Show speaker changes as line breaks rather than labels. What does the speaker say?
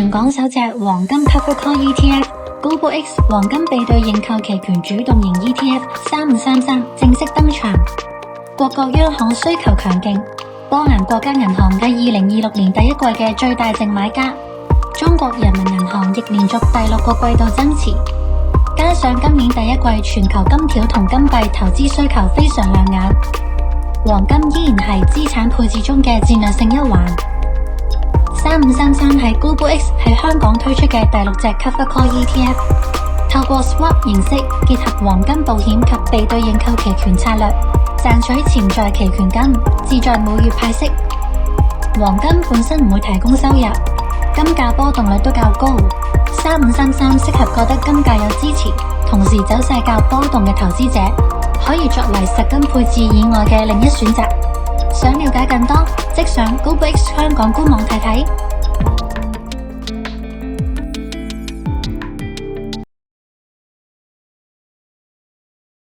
全港首隻黃金 Covered Call ETF Global X 黃金比對認購期權主動型 ETF 3533正式登場。各國央行需求強勁，波蘭國家銀行係2026年第一季嘅最大淨買家，中國人民銀行亦連續第6個季度增持。加上今年第一季全球金條同金幣投資需求非常亮眼，黃金依然係資產配置中嘅戰略性一環。3533係 Global X 喺香港推出嘅第6隻 Covered Call ETF， 透過 Swap 形式結合黃金保險及被對認購期權策略，賺取潛在期權金，志在每月派息。黃金本身唔會提供收入，金價波動率都較高，3533適合覺得金價有支持，同時走勢較波動嘅投資者，可以作為實金配置以外嘅另一選擇。想了解更多，即上 Global X 香港官網睇睇。